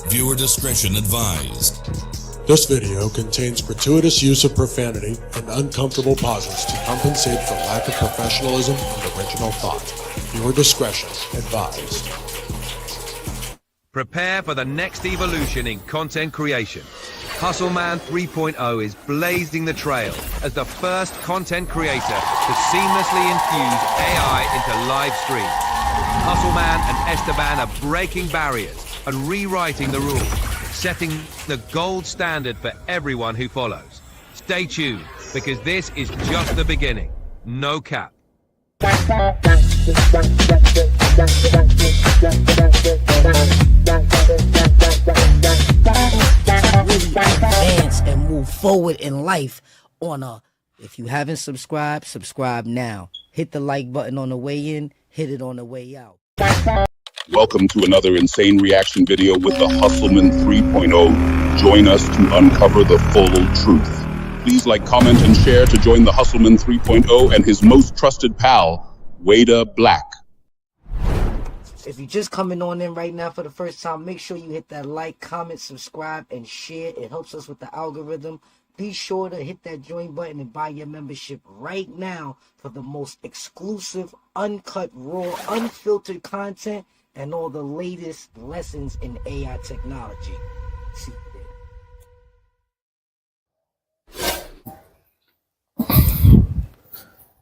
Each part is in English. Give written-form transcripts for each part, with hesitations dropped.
Viewer discretion advised. This video contains gratuitous use of profanity and uncomfortable pauses to compensate for lack of professionalism and original thought. Viewer discretion advised. Prepare for the next evolution in content creation. Hustleman 3.0 is blazing the trail as the first content creator to seamlessly infuse AI into live streams. Hustleman and Esteban are breaking barriers and rewriting the rules, setting the gold standard for everyone who follows. Stay tuned, because this is just the beginning. No cap. Really advance and move forward in life on a... If you haven't subscribed, subscribe now. Hit the like button on the way in, hit it on the way out. Welcome to another insane reaction video with the Hustleman 3.0. Join us to uncover the full truth. Please like, comment, and share to join the Hustleman 3.0 and his most trusted pal, Wada Black. If you're just coming on in right now for the first time, make sure you hit that like, comment, subscribe, and share. It helps us with the algorithm. Be sure to hit that join button and buy your membership right now for the most exclusive, uncut, raw, unfiltered content and all the latest lessons in AI technology. See you there.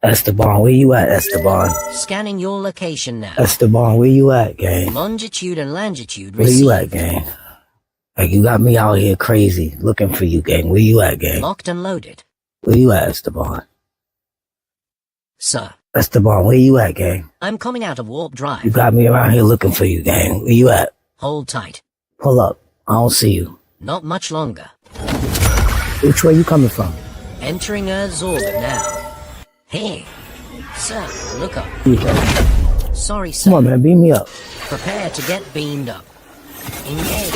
Esteban, where you at, Esteban? Scanning your location now. Esteban, where you at, gang? Longitude and longitude Where received. you at, gang? Like, you got me out here crazy, looking for you, gang. Where you at, gang? Locked and loaded. Where you at, Esteban? Sir, Esteban, where you at, gang? I'm coming out of warp You drive. got me around here looking for you, gang. Where you at? Hold tight. Pull up. I don't see you. Not much longer. Which way you coming from? Entering Earth's orbit now. Hey, sir, look up. Yeah. Sorry, sir. Come on, man, beam me up. Prepare to get beamed up. Engage.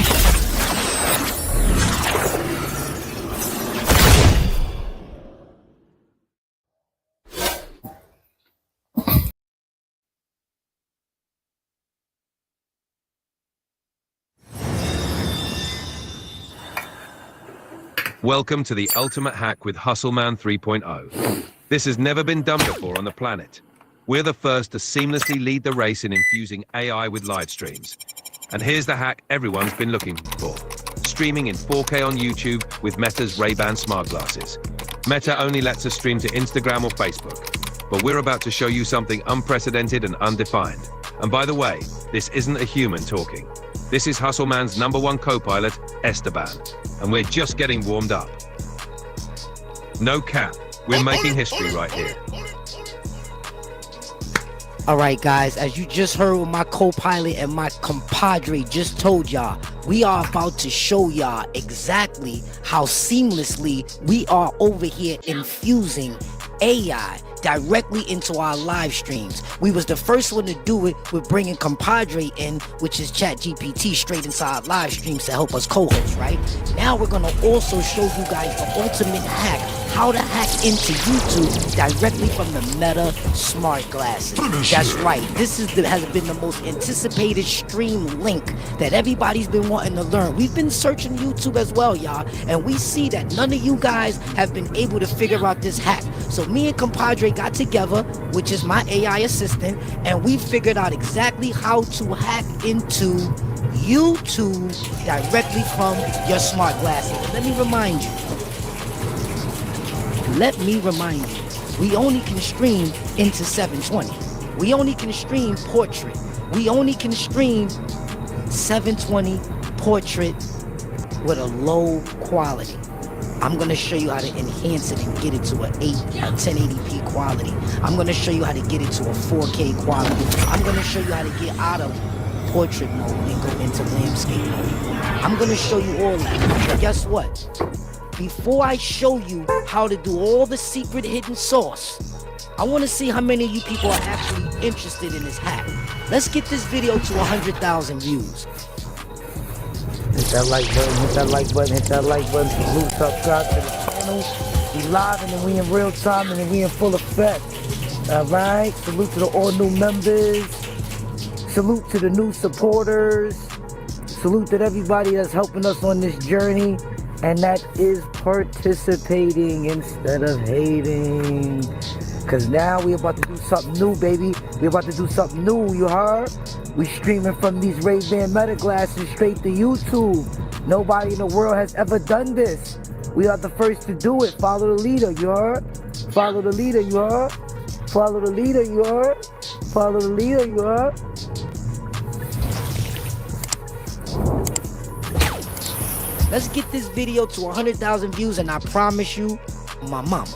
Welcome to the ultimate hack with Hustleman 3.0. This has never been done before on the planet. We're the first to seamlessly lead the race in infusing AI with live streams. And here's the hack everyone's been looking for. Streaming in 4K on YouTube with Meta's Ray-Ban smart glasses. Meta only lets us stream to Instagram or Facebook. But we're about to show you something unprecedented and undefined. And by the way, this isn't a human talking. This is Hustleman's #1 co-pilot, Esteban. And we're just getting warmed up. No cap, we're making history right here. Alright guys, as you just heard what my co-pilot and my compadre just told y'all, we are about to show y'all exactly how seamlessly we are over here infusing AI directly into our live streams. We was the first one to do it with bringing compadre in, which is ChatGPT, straight inside live streams to help us co-host, right? Now we're gonna also show you guys the ultimate hack, how to hack into YouTube directly from the Meta smart glasses. That's right, this is has been the most anticipated stream link that everybody's been wanting to learn. We've been searching YouTube as well, y'all, and we see that none of you guys have been able to figure out this hack. So me and compadre got together, which is my AI assistant, and we figured out exactly how to hack into YouTube directly from your smart glasses. Let me remind you, we only can stream into 720. We only can stream portrait. We only can stream 720 portrait with a low quality. I'm going to show you how to enhance it and get it to a 1080p quality. I'm going to show you how to get it to a 4K quality. I'm going to show you how to get out of portrait mode and go into landscape mode. I'm going to show you all that. But guess what? Before I show you how to do all the secret hidden sauce, I want to see how many of you people are actually interested in this hack. Let's get this video to 100,000 views. Hit that like button, hit that like button, hit that like button. Salute, subscribe to the channel. We live and then we in real time and then we in full effect. Alright, salute to the all new members. Salute to the new supporters. Salute to everybody that's helping us on this journey, and that is participating instead of hating. Cause now we about to do something new, baby. We about to do something new, you heard? We streaming from these Ray-Ban Meta glasses straight to YouTube. Nobody in the world has ever done this. We are the first to do it. Follow the leader, you heard? Follow the leader, you heard? Follow the leader, you heard? Follow the leader, you heard? Let's get this video to 100,000 views, and I promise you, my mama,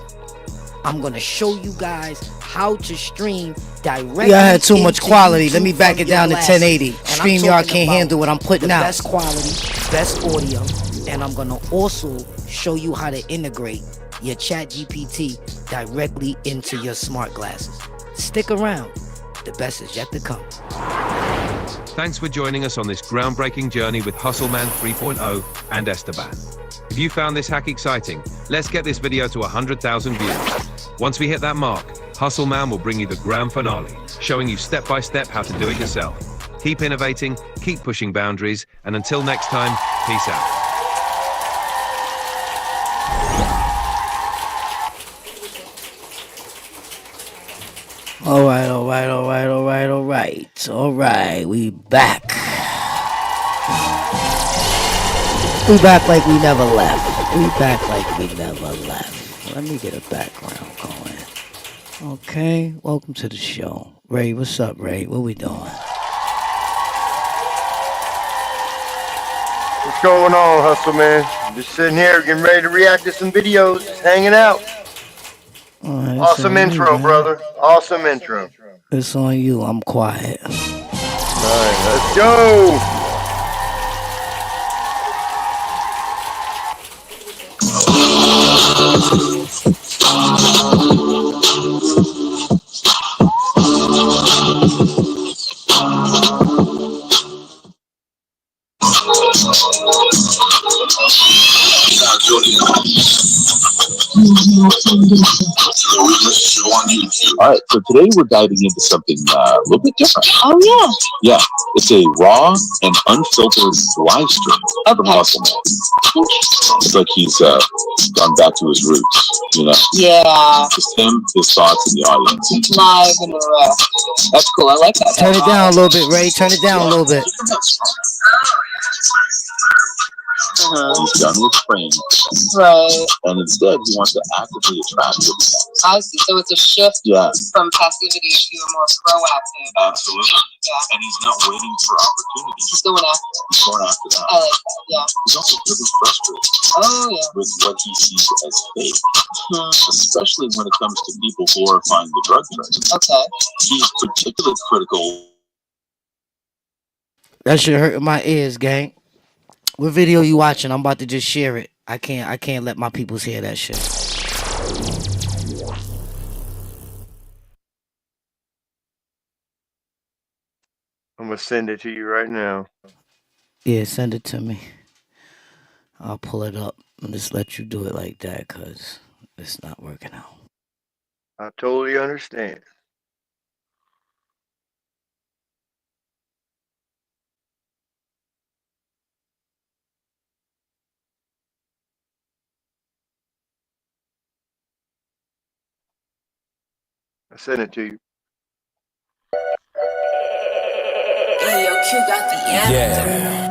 I'm gonna show you guys how to stream directly. Yeah, I had too much into quality. YouTube Let me back from it down to your glasses. 1080. And I'm StreamYard talking about can't handle what I'm putting the out. best quality, Best audio, and I'm gonna also show you how to integrate your ChatGPT directly into your smart glasses. Stick around. The best is yet to come. Thanks for joining us on this groundbreaking journey with Hustleman 3.0 and Esteban. If you found this hack exciting, let's get this video to 100,000 views. Once we hit that mark, Hustleman will bring you the grand finale, showing you step by step how to do it yourself. Keep innovating, keep pushing boundaries, and until next time, peace out. All right, we back. We back like we never left. Let me get a background going. Okay, welcome to the show. Ray, what's up, Ray? What we doing? What's going on, Hustle Man? Just sitting here getting ready to react to some videos, just hanging out. Right, Awesome intro, brother. Awesome intro. It's on you. I'm quiet. All right, let's go. All right, so today we're diving into something a little bit different. Oh, yeah. Yeah, it's a raw and unfiltered live stream from Hustleman. It's like he's gone back to his roots, you know? Yeah. Just him, his thoughts, and the audience. Live and raw. That's cool. I like that. Turn it down a little bit, Ray. Turn it down a little bit. He's done with fame, Right. and instead he wants to actively attract them. I see. So it's a shift Yeah, from passivity to a more proactive. absolutely. Yeah. And he's not waiting for opportunities. He's going after. He's going after that. I like that. Yeah. He's also really frustrated Oh, yeah. with what he sees as fake, especially when it comes to people glorifying the drug trade. Okay. He's particularly critical. That shit hurting my ears, gang. What video you watching? I'm about to just share it. I can't let my peoples hear that shit. I'm gonna send it to you right now. Yeah, send it to me. I'll pull it up and just let you do it like that, cause it's not working out. I totally understand. I sent it to you. Hey, yo, Q got the answer. Yeah.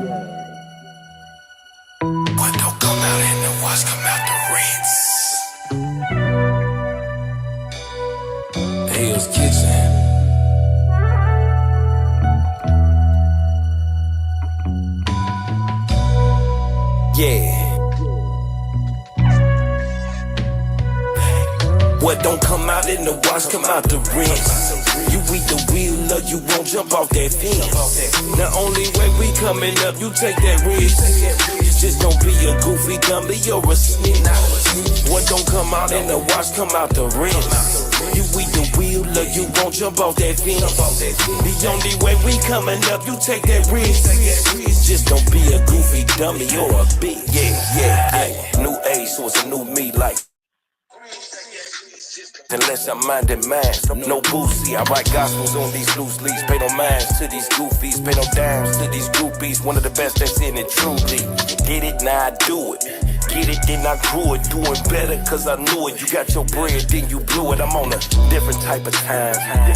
When don't come out in the wash, come out the rinse. Hell's Kitchen. Yeah. What don't come out in the wash, come out the rinse. You eat the wheel or you won't jump off that fence. The only way we coming up, you take that risk. Just don't be a goofy dummy or a snitch. What don't come out in the wash, come out the rinse. You eat the wheel or you won't jump off that fence. The only way we coming up, you take that risk. Just don't be a goofy dummy or a bitch. Yeah. New age, so it's a new me like. unless I'm minding mines. No boozy, I write gospels on these loose leaves. Pay no minds to these goofies, pay no dimes to these groupies. One of the best that's in it, truly. Did it, now I do it. Get it, then I grew it. Doing better, cause I knew it. You got your bread, then you blew it. I'm on a different type of time,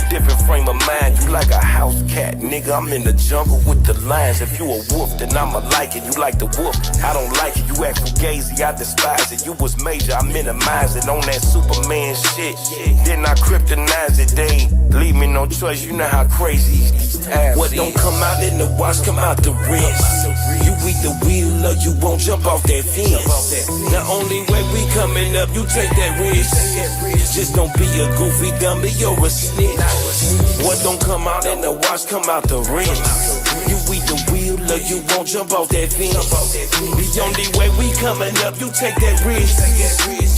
different frame of mind. You like a house cat, nigga. I'm in the jungle with the lions. If you a wolf, then I'ma like it. You like the wolf, I don't like it. You act fugazi, I despise it. You was major, I minimize it. On that Superman shit, then I kryptonize it. They ain't leave me no choice. You know how crazy these times. What don't come out in the wash, come out the rinse. You eat the wheel or you won't jump off that fence. The only way we coming up, you take that risk. Just don't be a goofy dummy, you're a snitch. What don't come out in the wash, come out the rinse. You eat the wheel or you won't jump off that fence. The only way we coming up, you take that risk.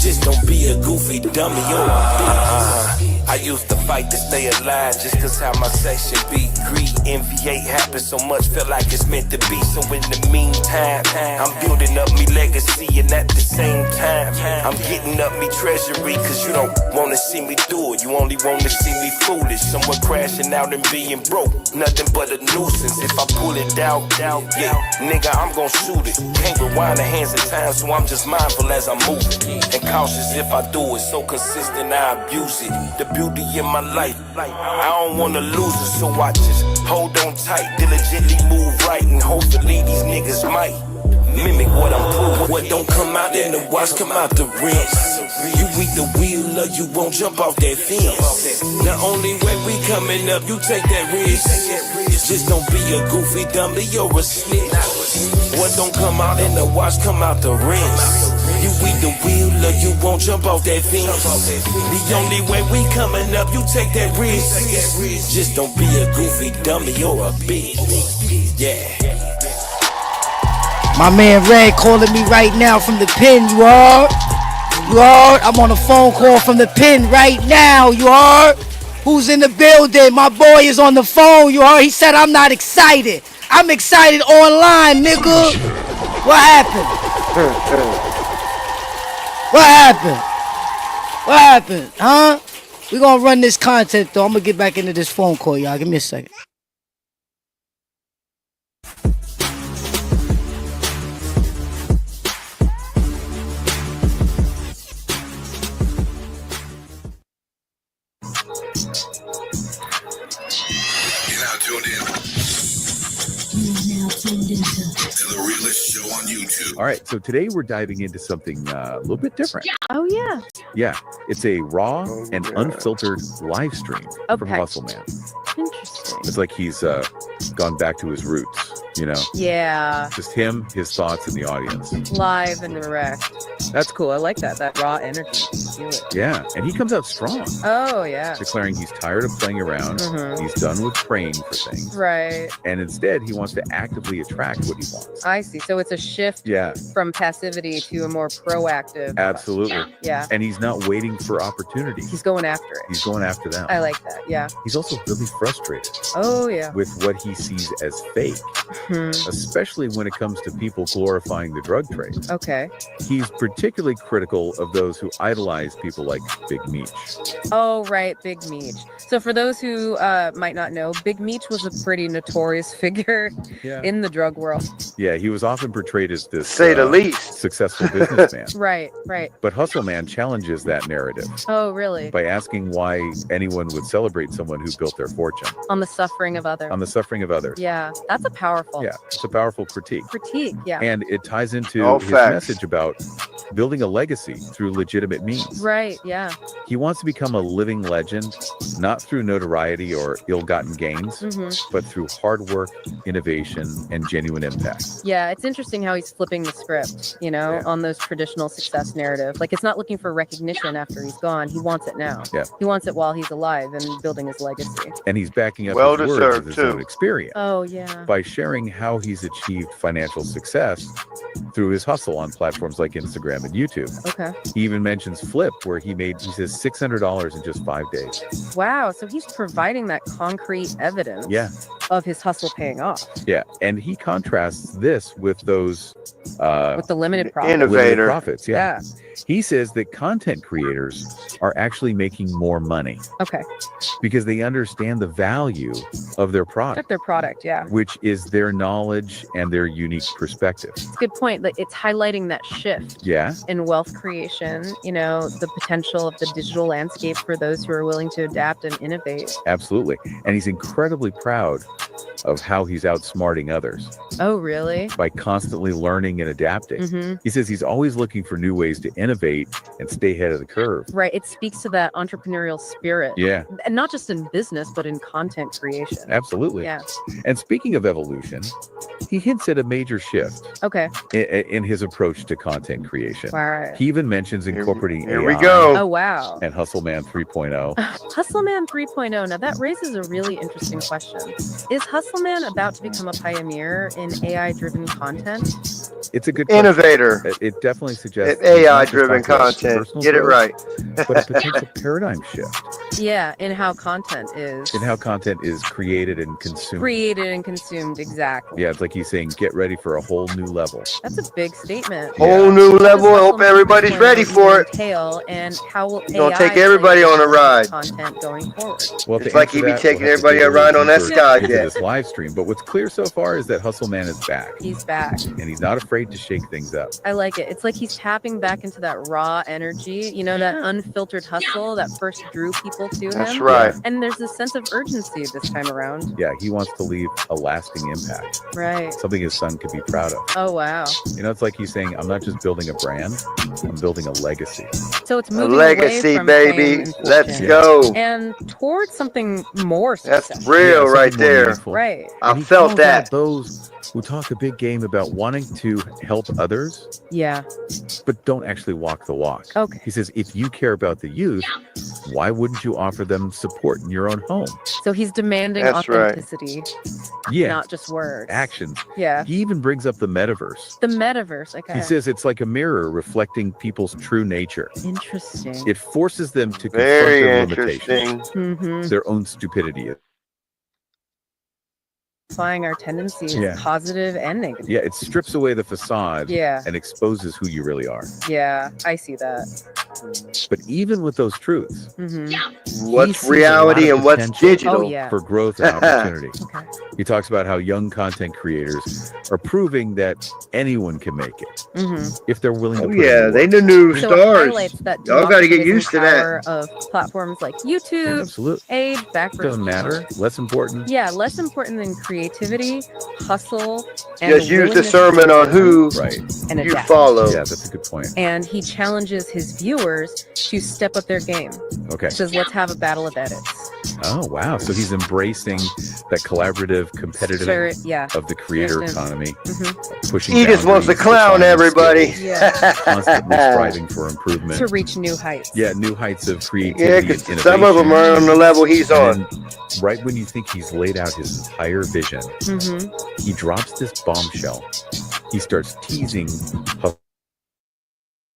Just don't be a goofy dummy, you're a bitch. I used to fight to stay alive just cause how my section be. Greed, envy, hate happen so much, feel like it's meant to be. So in the meantime, I'm building up me legacy, and at the same time, I'm getting up me treasury. Cause you don't wanna see me do it, you only wanna see me foolish. Somewhere crashing out and being broke, nothing but a nuisance. If I pull it out, yeah, nigga, I'm gon' shoot it. Can't rewind the hands of time, so I'm just mindful as I'm moving. And cautious if I do it, so consistent I abuse it. The beauty in my life, I don't wanna lose it, so I just hold on tight, diligently move right, and hopefully these niggas might mimic what I'm proving. What don't come out in the wash, come out the rinse. You eat the wheel or you won't jump off that fence. The only way we coming up, you take that risk. Just don't be a goofy dummy, you're a snitch. What don't come out in the wash, come out the rinse. You eat the wheel or you won't jump off that fence. The only way we coming up, you take that risk. Just don't be a goofy dummy, you're a bitch. Yeah. My man Red calling me right now from the pen, you heard? You heard? I'm on a phone call from the pen right now, you heard? Who's in the building? My boy is on the phone, you heard? He said I'm not excited. I'm excited online, nigga. What happened? What happened? What happened? Huh? We gonna run this content though. I'm gonna get back into this phone call, y'all. Give me a second. To the realest show on YouTube. All right, so today we're diving into something a little bit different. Oh yeah. Yeah, it's a raw and unfiltered live stream from Hustleman. Interesting. It's like he's gone back to his roots, you know? Yeah. Just him, his thoughts, and the audience. Live and direct. That's cool. I like that. That raw energy. Feel it. Yeah, and he comes out strong. Oh yeah. Declaring he's tired of playing around. Mhm. He's done with praying for things. Right. And instead, he wants to actively attract what he wants. I see. So it's a shift from passivity to a more proactive. Absolutely. Yeah. And he's not waiting for opportunities. He's going after it. He's going after them. I like that. Yeah. He's also really frustrated. Oh yeah. With what he sees as fake, especially when it comes to people glorifying the drug trade. Okay. He's particularly critical of those who idolize people like Big Meech. Oh right, Big Meech. So for those who might not know, Big Meech was a pretty notorious figure in the drug world. Yeah, he was often portrayed as this say the least successful businessman. Right, right. But Hustleman challenges that narrative. Oh really? By asking why anyone would celebrate someone who built their fortune. On the suffering of others. On the suffering of others. Yeah, that's a powerful. Yeah, it's a powerful critique. Yeah. And it ties into his message about building a legacy through legitimate means. Right, yeah. He wants to become a living legend, not through notoriety or ill-gotten gains, but through hard work, innovation, and genuine impact. Yeah, it's interesting how he's flipping the script, you know, on those traditional success narrative. Like, it's not looking for recognition after he's gone. He wants it now. Yeah. He wants it while he's alive and building his legacy. And he's backing up Well his words deserved, with his own too. experience. Oh, yeah. By sharing how he's achieved financial success through his hustle on platforms like Instagram and YouTube. Okay. He even mentions Flip, where he says $600 in just 5 days. Wow, so he's providing that concrete evidence. Yeah. of his hustle paying off Yeah, and he contrasts this with those with the limited profit. limited profits. Yeah. He says that content creators are actually making more money Okay. because they understand the value of their product, Yeah. which is their knowledge and their unique perspective. It's a good point. Like, it's highlighting that shift Yeah, in wealth creation, you know, the potential of the digital landscape for those who are willing to adapt and innovate. absolutely. And he's incredibly proud of how he's outsmarting others Oh, really? by constantly learning and adapting. Mm-hmm. He says he's always looking for new ways to innovate and stay ahead of the curve. Right. It speaks to that entrepreneurial spirit. Yeah, And not just in business, but in content creation. absolutely. Yeah. And speaking of evolution, he hints at a major shift Okay. in his approach to content creation. Wow. He even mentions incorporating Here AI we go. Oh, wow. and Hustleman 3.0. Hustleman 3.0. Now, that raises a really interesting question. Is Hustleman about to become a pioneer in AI-driven content? It's a good question. Innovator. It definitely suggests AI-driven content. personal Get it growth, right. but a potential paradigm shift Yeah, in how content is in how content is created and consumed. created and consumed. Exactly. Yeah, it's like he's saying, get ready for a whole new level. That's a big statement. Whole new What does level. I hope Hustleman everybody's 3.0 ready for it. entail, and how will Gonna AI take everybody play on a into ride. content going forward? Well, It's to like answer he be that, taking we'll have to everybody dig a around little on that deeper sky into jet. this live stream. But what's clear so far is that Hustleman is back, He's back. and he's not afraid to shake things up. I like it. It's like he's tapping back into that raw energy, you know, that unfiltered hustle that first drew people to him. That's right. And there's this sense of urgency this time around. Yeah, he wants to leave a lasting impact, Right. something his son could be proud of. Oh, wow. You know, it's like he's saying, I'm not just building a brand, I'm building a legacy. So it's A moving away legacy, from baby. fame and Let's fortune go. and towards something more That's successful. real Yeah, right something more there. meaningful. Right. I And he felt calls that. out those who talk a big game about wanting to help others, Yeah. but don't actually walk the walk. Okay. He says, if you care about the youth, why wouldn't you offer them support in your own home? So he's demanding That's right. authenticity, Yeah, not just words. actions. Yeah. He even brings up the metaverse. The metaverse. Okay. He says it's like a mirror reflecting people's true nature. Interesting. It forces them to confront Very their interesting. limitations, Mm-hmm. their own stupidity. Amplifying our tendencies, Yeah. positive and negative. Yeah, it strips away the facade Yeah. and exposes who you really are. Yeah. I see that. But even with those truths, Mm-hmm. he What's sees a reality lot of and what's potential digital? Oh, yeah. for growth and opportunity. Okay. He talks about how young content creators are proving that anyone can make it Mm-hmm. if they're willing to Oh put in yeah, the they work. the new So it stars. highlights that Y'all got to get democratizing used to power that. of platforms like Yeah, YouTube, absolutely. Aid, Backwards. Doesn't matter. Less important. Yeah, less important than creativity, hustle, and Just use the willingness to sermon on learn who Right. and you adapt. follow. Yeah, that's a good point. And he challenges his viewers to step up their game. Okay. He says, let's have a battle of edits. Oh, wow. So he's embracing that collaborative, competitive Sure, yeah. of the creator There's an- economy, Mhm. pushing He just wants to boundaries, clown refining everybody. skills, Yeah. constantly striving for improvement. To reach new heights. Yeah, new heights of creativity Yeah, and because innovation. some of them are on the level he's on. And right when you think he's laid out his entire vision, Mm-hmm. he drops this bombshell. He starts teasing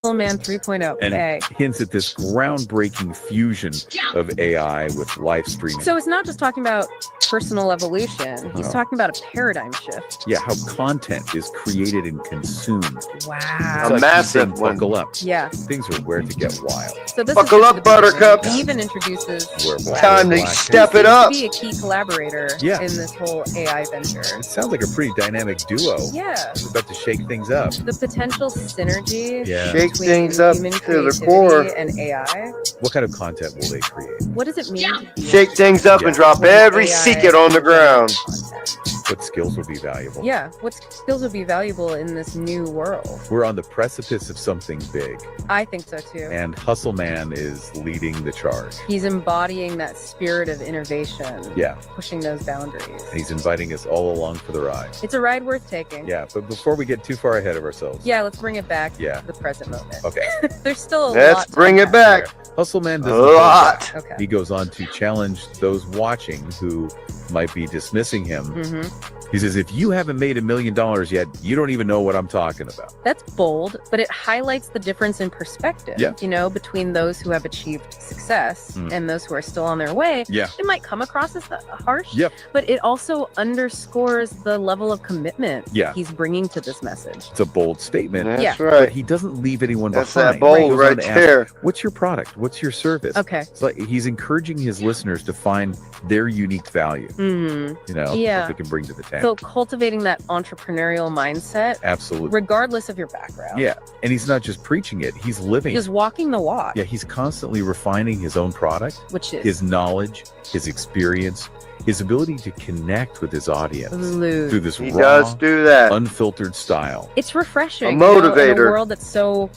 Man 3.0. and Okay. hints at this groundbreaking fusion of AI with live streaming. So it's not just talking about personal evolution. He's No. talking about a paradigm shift. Yeah, how content is created and consumed. Wow. It's A like massive he's saying, one. Buckle up. Yeah. Things are where to get wild. So this Buckle is up, just the beginning. buttercups. He even introduces Where Time to black step who it seems up. to be a key collaborator Yeah. in this whole AI venture. It sounds like a pretty dynamic duo. Yeah. We're about to shake things up. The potential synergy Yeah. Shake between things up human to the creativity core. and AI. What kind of content will they create? What does it mean to be Shake things up and Yeah. drop every secret on the ground. content? What skills will be valuable? Yeah, what skills would be valuable in this new world? We're on the precipice of something big, I think so too. and Hustleman is leading the charge. He's embodying that spirit of innovation, Yeah, pushing those boundaries. and he's inviting us all along for the ride. It's a ride worth taking. Yeah, but before we get too far ahead of ourselves, Yeah, let's bring it back Yeah. to the present moment. okay, There's still a lot Let's to bring it unpack. back. Hustleman A doesn't hold lot. back. Okay. He goes on to challenge those watching who might be dismissing him Mm-hmm. He says, if you haven't made $1 million yet, you don't even know what I'm talking about. That's bold, but it highlights the difference in perspective, Yeah. you know, between those who have achieved success and those who are still on their way. Yeah. It might come across as harsh, Yep. but it also underscores the level of commitment he's bringing to this message. It's a bold statement. That's But right. he doesn't leave anyone That's behind. that bold He goes right on to ask, there. what's your product? What's your service? Okay. It's like he's encouraging his listeners to find their unique value, you know, that they can bring to the table. So cultivating that entrepreneurial mindset, Absolutely. regardless of your background. Yeah. And he's not just preaching it, he's living Just it. walking the walk. Yeah, he's constantly refining his own product, Which is his knowledge, his experience, his ability to connect with his audience through this He raw, does do that. unfiltered style. It's refreshing. A you know, in a motivator. world that's so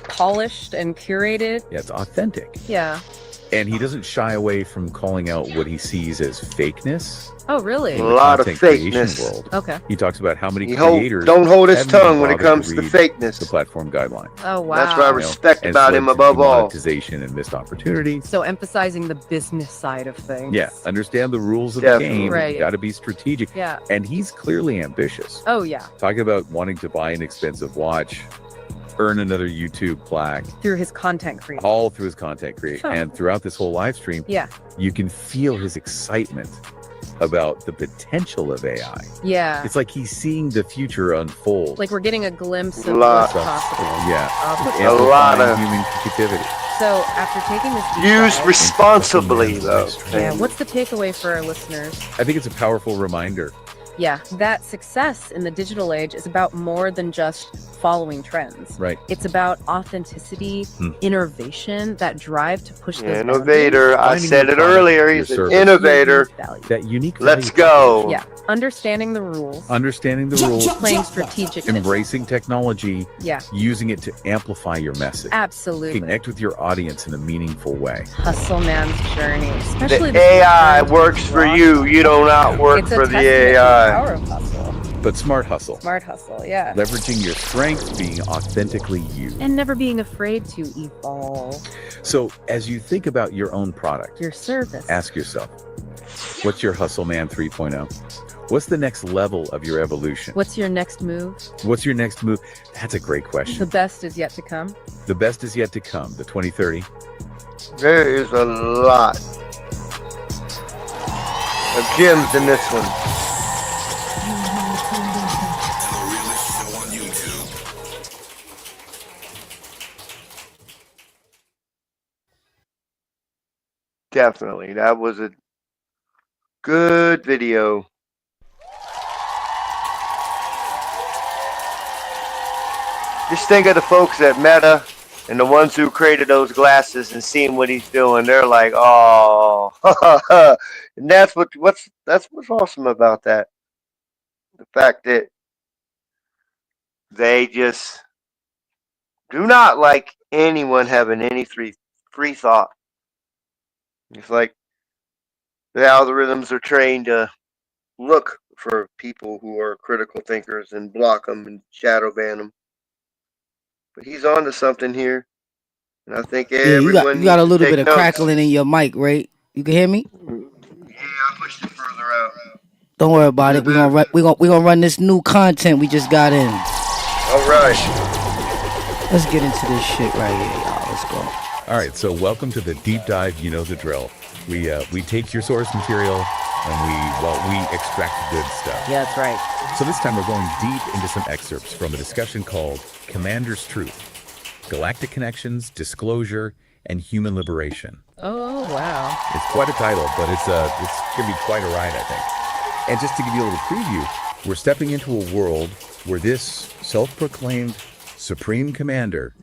polished and curated. Yeah, it's authentic. Yeah. And he doesn't shy away from calling out what he sees as fakeness. Oh, really? A in the lot of content creation fakeness. world. Okay. He talks about how many He creators don't hold his haven't even tongue when it bothered comes to read fakeness. the platform guidelines. Oh, wow. That's what I You know, respect and about it's him led to above all. demonetization and missed opportunities. So emphasizing the business side of things. Yeah, understand the rules of Definitely. the game. Right. You got to be strategic. Yeah. And he's clearly ambitious. Oh, yeah. Talking about wanting to buy an expensive watch, earn another YouTube plaque, Through his content creation. all through his content creation. Huh. And throughout this whole live stream, Yeah. you can feel his excitement about the potential of AI. Yeah. It's like he's seeing the future unfold. Like we're getting a glimpse of Lot. what's possible. Yeah. Of- A lot of- Amplifying human creativity. So after taking this deep Use dive, responsibly, though. yeah, what's the takeaway for our listeners? I think it's a powerful reminder. Yeah, that success in the digital age is about more than just following trends. Right. It's about authenticity, innovation, that drive to push those Innovator. I Finding said your it product, earlier. your He's an service. innovator. boundaries. That unique Let's value go. Yeah, understanding the rules, Understanding the rules, playing strategic. embracing technology, Yeah, using it to amplify your message. absolutely. Connect with your audience in a meaningful way. Hustle man's journey, especially The this AI return to works for raw. you. You do not work It's a for the testament to the AI. power of hustle, But smart hustle. smart hustle. Yeah. Leveraging your strengths, being authentically you. And never being afraid to evolve So as you think about your own product, your service. ask yourself, what's your Hustle Man 3.0? What's the next level of your evolution? What's your next move? What's your next move? That's a great The question. best is yet to come. The best is yet to come, the 2030. There is a lot of gems in this one. Definitely. That was a good video. Just think of the folks at Meta and the ones who created those glasses and seeing what he's doing. They're like, oh, and that's what's awesome about that. The fact that they just do not like anyone having any free thought. It's like the algorithms are trained to look for people who are critical thinkers and block them and shadow ban them. But he's on to something here. And I think Yeah, everyone you got a needs to little take bit of notes. crackling in your mic, right? You can hear me? Yeah, I pushed it further out. Don't worry about it. We gonna run this new content we just got in. All right. Let's get into this shit right here, y'all. Let's go. All right, so welcome to the deep dive. You know the drill. We take your source material and we extract the good stuff. Yeah, that's right. So this time we're going deep into some excerpts from a discussion called Commander's Truth, Galactic Connections, Disclosure, and Human Liberation. Oh, wow. It's quite a title, but it's going to be quite a ride, I think. And just to give you a little preview, we're stepping into a world where this self-proclaimed Supreme Commander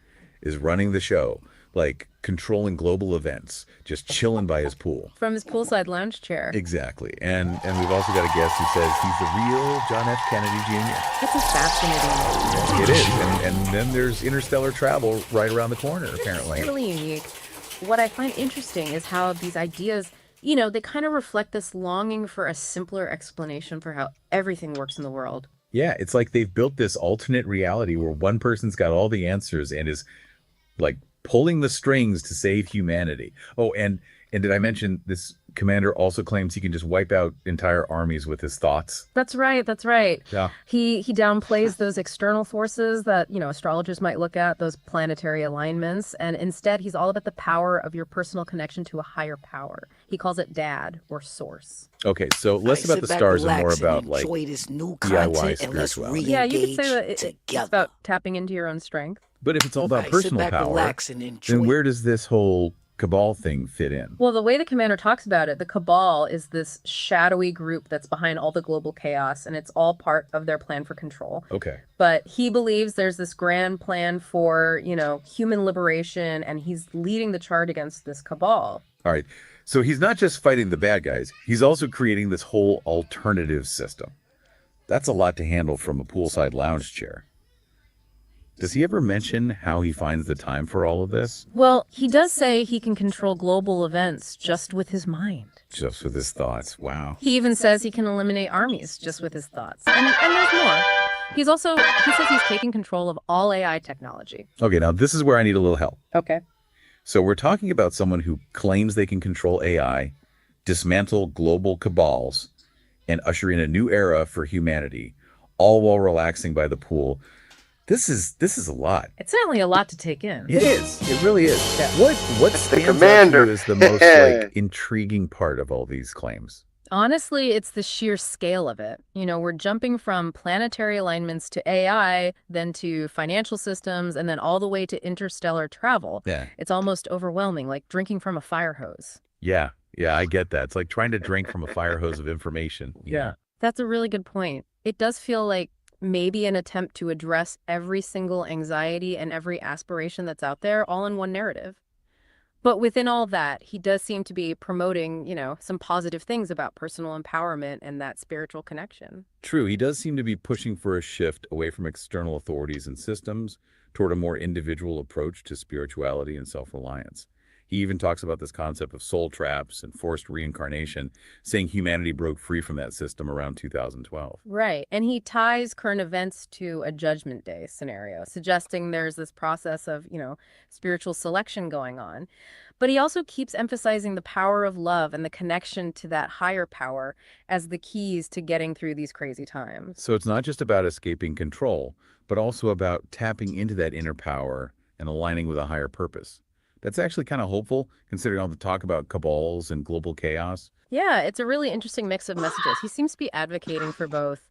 is running the show, like controlling global events, just chilling by his pool. From his poolside lounge chair. Exactly. And we've also got a guest who says he's the real John F. Kennedy Jr. It's a fascinating. It is. And then there's interstellar travel right around the corner, apparently. It's really unique. What I find interesting is how these ideas, you know, they kind of reflect this longing for a simpler explanation for how everything works in the world. Yeah, it's like they've built this alternate reality where one person's got all the answers and is like pulling the strings to save humanity. Oh, and And did I mention this commander also claims he can just wipe out entire armies with his thoughts? That's right. That's right. Yeah. He downplays those external forces that, astrologers might look at, those planetary alignments, and instead he's all about the power of your personal connection to a higher power. He calls it dad or source. Okay, so less about the stars and more about like enjoy this new DIY content and let's spirituality. Yeah, you could say that re-engage it's about tapping into your own strength. But if it's all about Right, sit personal back, power, relax, and enjoy. then where does this whole cabal thing fit in? Well, the way the commander talks about it, the cabal is this shadowy group that's behind all the global chaos, and it's all part of their plan for control. Okay. But he believes there's this grand plan for, human liberation, and he's leading the charge against this cabal. All right. So he's not just fighting the bad guys, he's also creating this whole alternative system. That's a lot to handle from a poolside lounge chair. Does he ever mention how he finds the time for all of this? Well, he does say he can control global events just with his mind. Just with his thoughts. Wow. He even says he can eliminate armies just with his thoughts. And there's more. He says he's taking control of all AI technology. Okay, now this is where I need a little help. Okay. So we're talking about someone who claims they can control AI, dismantle global cabals, and usher in a new era for humanity, all while relaxing by the pool. This is a lot. It's certainly a lot to take in. It is. It really is. What stands out to commander. you as the most intriguing part of all these claims? Honestly, it's the sheer scale of it. We're jumping from planetary alignments to AI, then to financial systems, and then all the way to interstellar travel. Yeah. It's almost overwhelming, like drinking from a fire hose. Yeah, I get that. It's like trying to drink from a fire hose of information. Yeah. That's a really good point. It does feel like maybe an attempt to address every single anxiety and every aspiration that's out there all in one narrative. But within all that, he does seem to be promoting, some positive things about personal empowerment and that spiritual connection. True, he does seem to be pushing for a shift away from external authorities and systems toward a more individual approach to spirituality and self-reliance. He even talks about this concept of soul traps and forced reincarnation, saying humanity broke free from that system around 2012. Right. And he ties current events to a Judgment Day scenario, suggesting there's this process of, spiritual selection going on. But he also keeps emphasizing the power of love and the connection to that higher power as the keys to getting through these crazy times. So it's not just about escaping control, but also about tapping into that inner power and aligning with a higher purpose. That's actually kind of hopeful, considering all the talk about cabals and global chaos. Yeah, it's a really interesting mix of messages. He seems to be advocating for both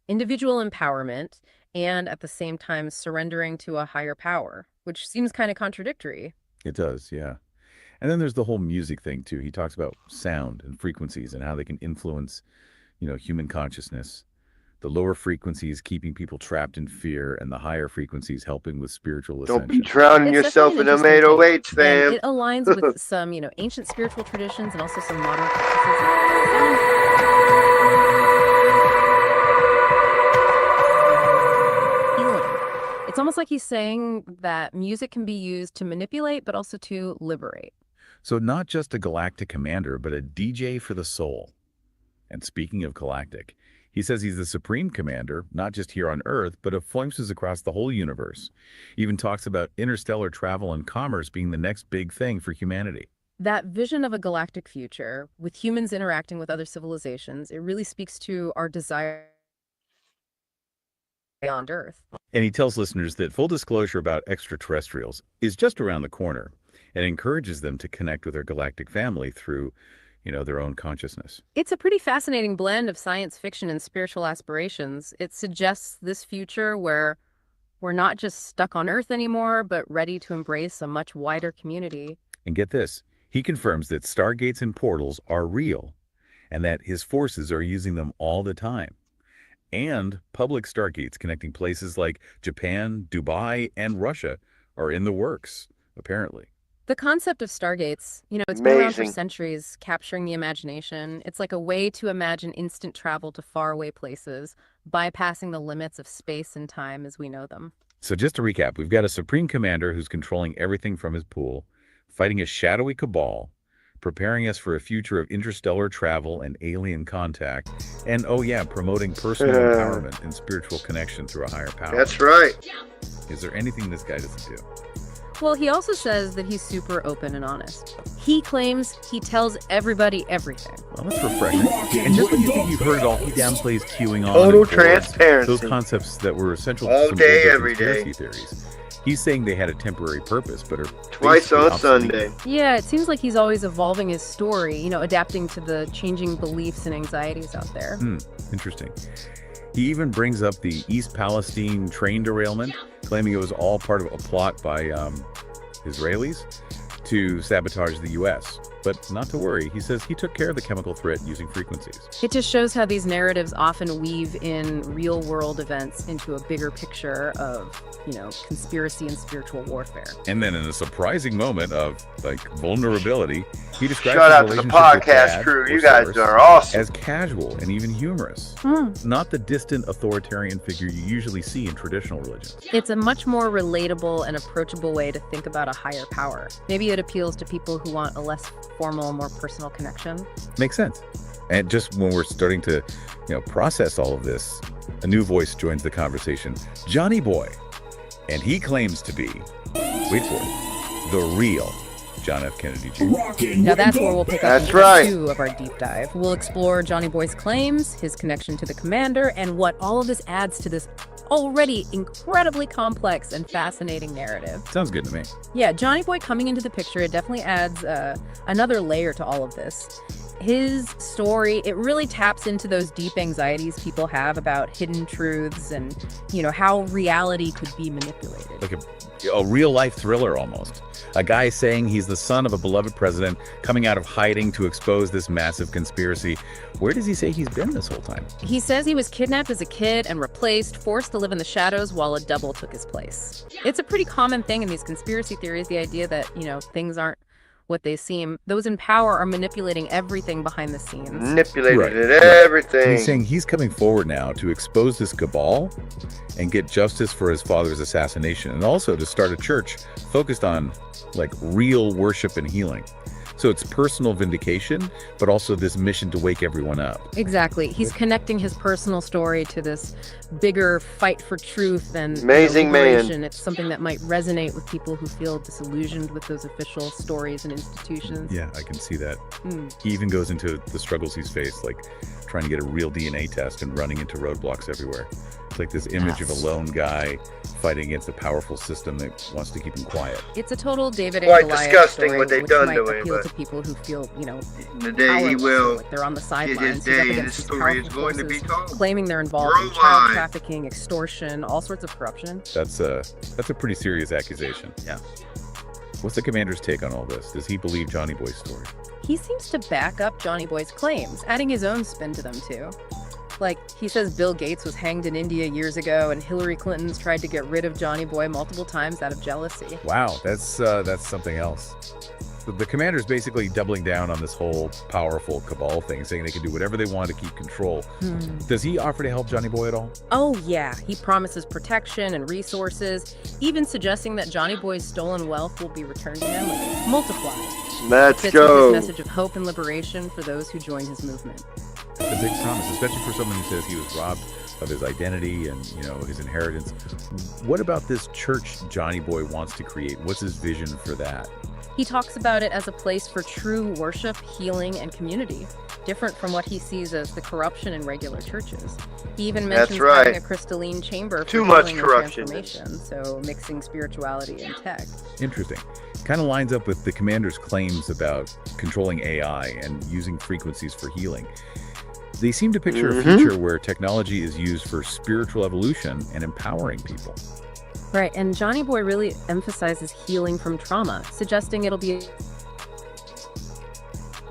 individual empowerment and at the same time surrendering to a higher power, which seems kind of contradictory. It does, yeah. And then there's the whole music thing, too. He talks about sound and frequencies and how they can influence, human consciousness. The lower frequencies keeping people trapped in fear, and the higher frequencies helping with spiritual ascension. Don't be drowning It's yourself in definitely them an interesting 808s, take. fam. And it aligns with some, ancient spiritual traditions and also some modern practices. Healing. It's almost like he's saying that music can be used to manipulate, but also to liberate. So not just a galactic commander, but a DJ for the soul. And speaking of galactic, he says he's the supreme commander, not just here on Earth, but of forces across the whole universe. He even talks about interstellar travel and commerce being the next big thing for humanity. That vision of a galactic future, with humans interacting with other civilizations, it really speaks to our desire beyond Earth. And he tells listeners that full disclosure about extraterrestrials is just around the corner and encourages them to connect with their galactic family through their own consciousness. It's a pretty fascinating blend of science fiction and spiritual aspirations. It suggests this future where we're not just stuck on Earth anymore, but ready to embrace a much wider community. And get this, he confirms that stargates and portals are real and that his forces are using them all the time. And public stargates connecting places like Japan, Dubai, and Russia are in the works, apparently. The concept of stargates, it's been around for Amazing. centuries, capturing the imagination. It's like a way to imagine instant travel to faraway places, bypassing the limits of space and time as we know them. So just to recap, we've got a supreme commander who's controlling everything from his pool, fighting a shadowy cabal, preparing us for a future of interstellar travel and alien contact, and oh yeah, promoting personal empowerment and spiritual connection through a higher power. That's right. Is there anything this guy doesn't do? Well, he also says that he's super open and honest. He claims he tells everybody everything. Well, that's refreshing. And just when you think you've heard it all, he downplays queuing on. Total and forwards transparency. those concepts that were essential to All some day, older every day. conspiracy theories. He's saying they had a temporary purpose, but are Twice basically on obsolete. Sunday. Yeah, it seems like he's always evolving his story, adapting to the changing beliefs and anxieties out there. Interesting. He even brings up the East Palestine train derailment, claiming it was all part of a plot by Israelis to sabotage the U.S. But not to worry, he says he took care of the chemical threat using frequencies. It just shows how these narratives often weave in real-world events into a bigger picture of, conspiracy and spiritual warfare. And then in a surprising moment of, vulnerability, he describes Shout his out to the relationship with podcast Dad, crew. or You guys Source, are awesome. as casual and even humorous. Not the distant authoritarian figure you usually see in traditional religions. It's a much more relatable and approachable way to think about a higher power. Maybe it appeals to people who want a less formal, more personal connection. Makes sense. And just when we're starting to, process all of this, a new voice joins the conversation, Johnny Boy. And he claims to be, wait for it, the real John F. Kennedy Jr. Now that's where we'll pick up That's in part right. 2 of our deep dive. We'll explore Johnny Boy's claims, his connection to the commander, and what all of this adds to this already incredibly complex and fascinating narrative. Sounds good to me. Yeah, Johnny Boy coming into the picture, it definitely adds another layer to all of this. His story, it really taps into those deep anxieties people have about hidden truths and, how reality could be manipulated. Like a real-life thriller almost. A guy saying he's the son of a beloved president coming out of hiding to expose this massive conspiracy. Where does he say he's been this whole time? He says he was kidnapped as a kid and replaced, forced to live in the shadows while a double took his place. It's a pretty common thing in these conspiracy theories, the idea that, things aren't what they seem. Those in power are manipulating everything behind the scenes. Manipulated everything. He's saying he's coming forward now to expose this cabal and get justice for his father's assassination, and also to start a church focused on real worship and healing. So it's personal vindication, but also this mission to wake everyone up. Exactly. He's connecting his personal story to this bigger fight for truth and Amazing man. liberation. It's something that might resonate with people who feel disillusioned with those official stories and institutions. Yeah, I can see that. He even goes into the struggles he's faced, like trying to get a real DNA test and running into roadblocks everywhere. It's like this image of a lone guy fighting against a powerful system that wants to keep him quiet. It's a total David Quite and Goliath disgusting story, what they've which done might to him, appeal but to people who feel, the day he powerless, will like they're on the get sidelines. his He's up day, against his these story is powerful going to be forces, told. claiming they're involved in child Worldwide. trafficking, extortion, all sorts of corruption. That's a pretty serious accusation. Yeah. What's the commander's take on all this? Does he believe Johnny Boy's story? He seems to back up Johnny Boy's claims, adding his own spin to them too. Like, he says Bill Gates was hanged in India years ago, and Hillary Clinton's tried to get rid of Johnny Boy multiple times out of jealousy. Wow, that's something else. The commander's basically doubling down on this whole powerful cabal thing, saying they can do whatever they want to keep control. Does he offer to help Johnny Boy at all? Oh yeah, he promises protection and resources, even suggesting that Johnny Boy's stolen wealth will be returned to him, multiplied. Let's Fits go. with his message of hope and liberation for those who join his movement. It's a big promise, especially for someone who says he was robbed of his identity and, his inheritance. What about this church Johnny Boy wants to create? What's his vision for that? He talks about it as a place for true worship, healing, and community, different from what he sees as the corruption in regular churches. He even mentions That's right. having a crystalline chamber for Too much healing and corruption. transformation, so mixing spirituality and tech. Interesting. Kind of lines up with the commander's claims about controlling AI and using frequencies for healing. They seem to picture a future where technology is used for spiritual evolution and empowering people. Right, and Johnny Boy really emphasizes healing from trauma, suggesting it'll be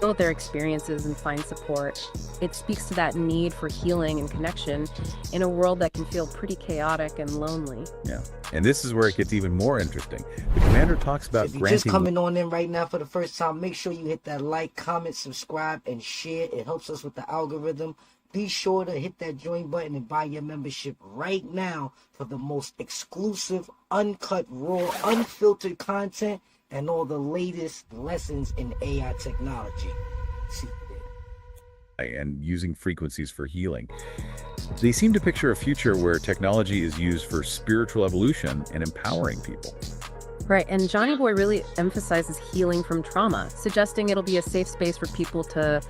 with their experiences and find support. It speaks to that need for healing and connection in a world that can feel pretty chaotic and lonely. Yeah, and this is where it gets even more interesting. The commander talks about If you're just granting... coming on in right now for the first time, make sure you hit that like, comment, subscribe, and share. It helps us with the algorithm. Be sure to hit that join button and buy your membership right now for the most exclusive, uncut, raw, unfiltered content and all the latest lessons in AI technology. See you there. and using frequencies for healing. They seem to picture a future where technology is used for spiritual evolution and empowering people. Right, and Johnny Boy really emphasizes healing from trauma, suggesting it'll be a safe space for people to,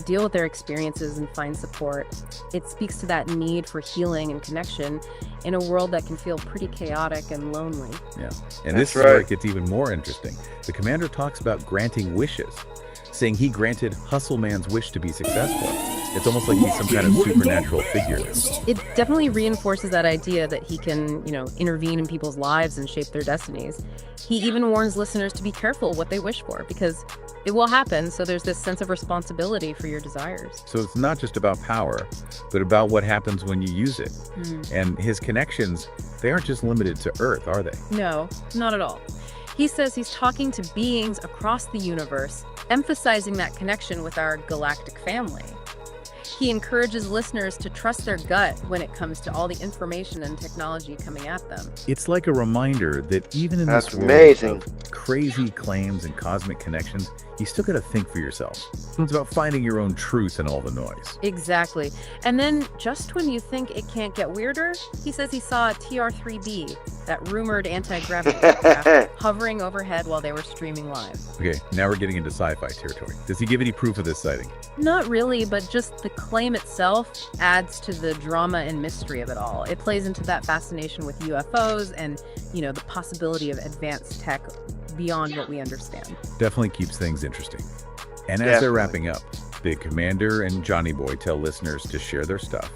deal with their experiences and find support. It speaks to that need for healing and connection in a world that can feel pretty chaotic and lonely. Yeah, and this is where it gets even more interesting. The commander talks about granting wishes, saying he granted Hustleman's wish to be successful. It's almost like he's some kind of supernatural figure. It definitely reinforces that idea that he can, intervene in people's lives and shape their destinies. He even warns listeners to be careful what they wish for, because it will happen, so there's this sense of responsibility for your desires. So it's not just about power, but about what happens when you use it. And his connections, they aren't just limited to Earth, are they? No, not at all. He says he's talking to beings across the universe, emphasizing that connection with our galactic family. He encourages listeners to trust their gut when it comes to all the information and technology coming at them. It's like a reminder that even in this world of crazy claims and cosmic connections, you still got to think for yourself. It's about finding your own truth in all the noise. Exactly. And then, just when you think it can't get weirder, he says he saw a TR-3B, that rumored anti-gravity craft, hovering overhead while they were streaming live. Okay, now we're getting into sci-fi territory. Does he give any proof of this sighting? Not really, but just the claim itself adds to the drama and mystery of it all. It plays into that fascination with UFOs and, the possibility of advanced tech beyond what we understand. Definitely keeps things interesting. And as they're wrapping up, the commander and Johnny Boy tell listeners to share their stuff,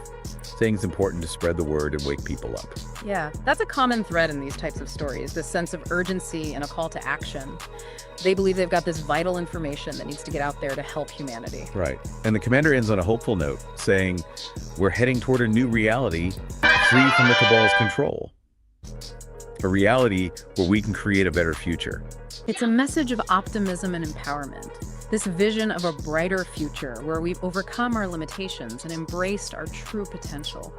saying it's important to spread the word and wake people up. Yeah, that's a common thread in these types of stories, this sense of urgency and a call to action. They believe they've got this vital information that needs to get out there to help humanity. Right. And the commander ends on a hopeful note, saying, we're heading toward a new reality, free from the cabal's control. A reality where we can create a better future. It's a message of optimism and empowerment. This vision of a brighter future where we've overcome our limitations and embraced our true potential.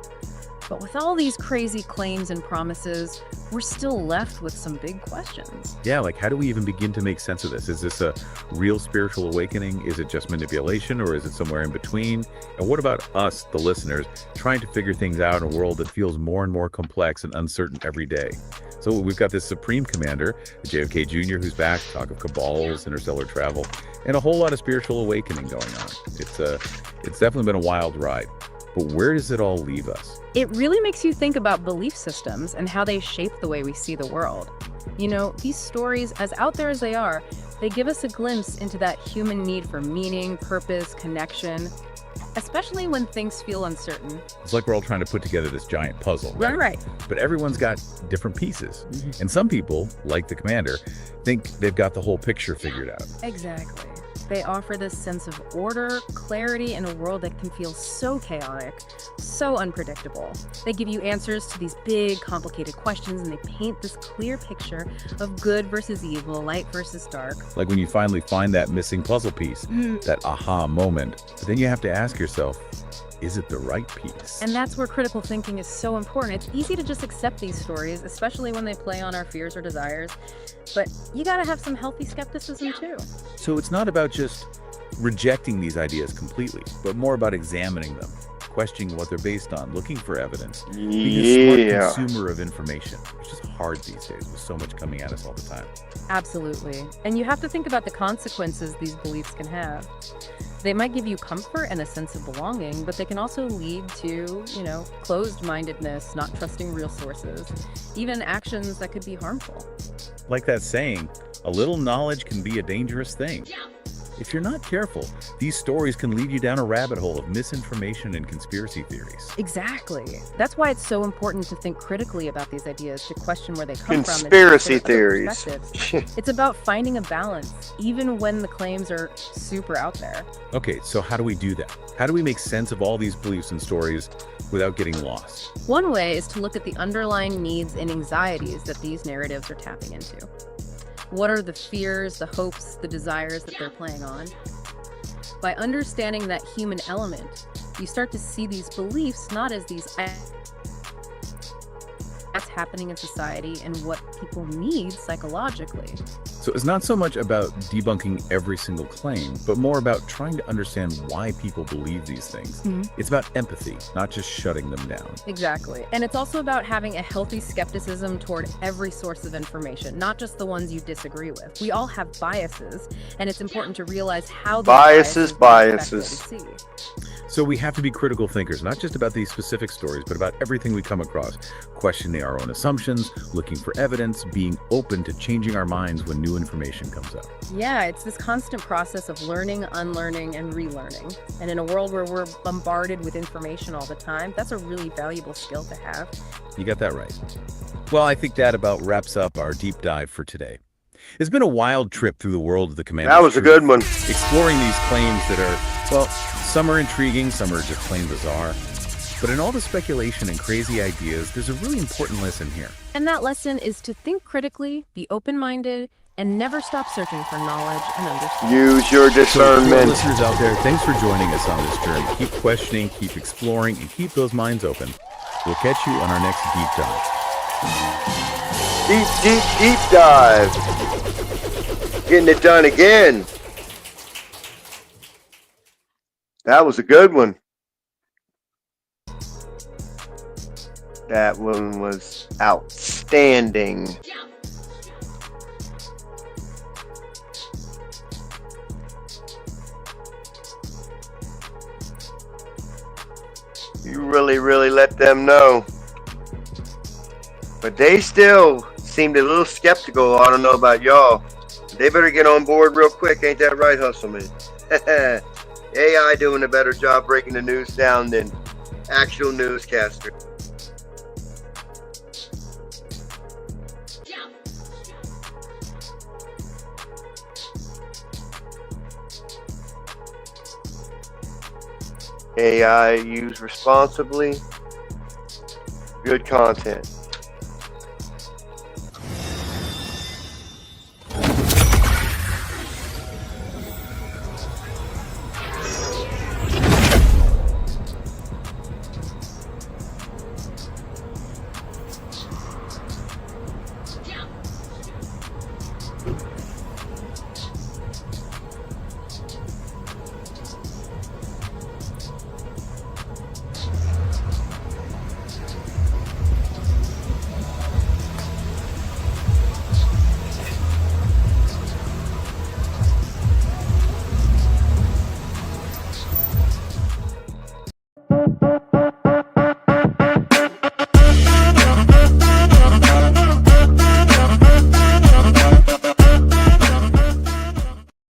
But with all these crazy claims and promises, we're still left with some big questions. Yeah, like how do we even begin to make sense of this? Is this a real spiritual awakening? Is it just manipulation, or is it somewhere in between? And what about us, the listeners, trying to figure things out in a world that feels more and more complex and uncertain every day? So we've got this Supreme Commander, JFK Jr., who's back, talk of cabals, interstellar travel, and a whole lot of spiritual awakening going on. It's definitely been a wild ride. But where does it all leave us? It really makes you think about belief systems and how they shape the way we see the world. These stories, as out there as they are, they give us a glimpse into that human need for meaning, purpose, connection, especially when things feel uncertain. It's like we're all trying to put together this giant puzzle. Right. But everyone's got different pieces. And some people, like the commander, think they've got the whole picture figured out. Exactly. They offer this sense of order, clarity in a world that can feel so chaotic, so unpredictable. They give you answers to these big, complicated questions, and they paint this clear picture of good versus evil, light versus dark. Like when you finally find that missing puzzle piece, that aha moment. But then you have to ask yourself, is it the right piece? And that's where critical thinking is so important. It's easy to just accept these stories, especially when they play on our fears or desires. But you gotta have some healthy skepticism too. So it's not about just rejecting these ideas completely, but more about examining them, questioning what they're based on, looking for evidence, being a smart consumer of information, which is hard these days with so much coming at us all the time. Absolutely. And you have to think about the consequences these beliefs can have. They might give you comfort and a sense of belonging, but they can also lead to, closed-mindedness, not trusting real sources, even actions that could be harmful. Like that saying, a little knowledge can be a dangerous thing. If you're not careful, these stories can lead you down a rabbit hole of misinformation and conspiracy theories. Exactly. That's why it's so important to think critically about these ideas, to question where they come from. Conspiracy theories. It's about finding a balance, even when the claims are super out there. Okay, so how do we do that? How do we make sense of all these beliefs and stories without getting lost? One way is to look at the underlying needs and anxieties that these narratives are tapping into. What are the fears, the hopes, the desires that they're playing on? By understanding that human element, you start to see these beliefs not as these that's happening in society and what people need psychologically. So it's not so much about debunking every single claim, but more about trying to understand why people believe these things. It's about empathy, not just shutting them down. Exactly. And it's also about having a healthy skepticism toward every source of information, not just the ones you disagree with. We all have biases, and it's important to realize how those biases affect what we see. So we have to be critical thinkers, not just about these specific stories, but about everything we come across, questioning our own assumptions, looking for evidence, being open to changing our minds when new information comes out. Yeah, it's this constant process of learning, unlearning, and relearning. And in a world where we're bombarded with information all the time, that's a really valuable skill to have. You got that right. Well, I think that about wraps up our deep dive for today. It's been a wild trip through the world of the Commander's That was a good one. Exploring these claims that are, well, some are intriguing, some are just plain bizarre. But in all the speculation and crazy ideas, there's a really important lesson here. And that lesson is to think critically, be open-minded, and never stop searching for knowledge and understanding. Use your So to our discernment. listeners out there, thanks for joining us on this journey. Keep questioning, keep exploring, and keep those minds open. We'll catch you on our next deep dive. Deep dive. Getting it done again. That was a good one. That one was outstanding. You really let them know. But they still seemed a little skeptical. I don't know about y'all. They better get on board real quick. Ain't that right, Hustleman? AI doing a better job breaking the news down than actual newscaster. AI used responsibly. Good content.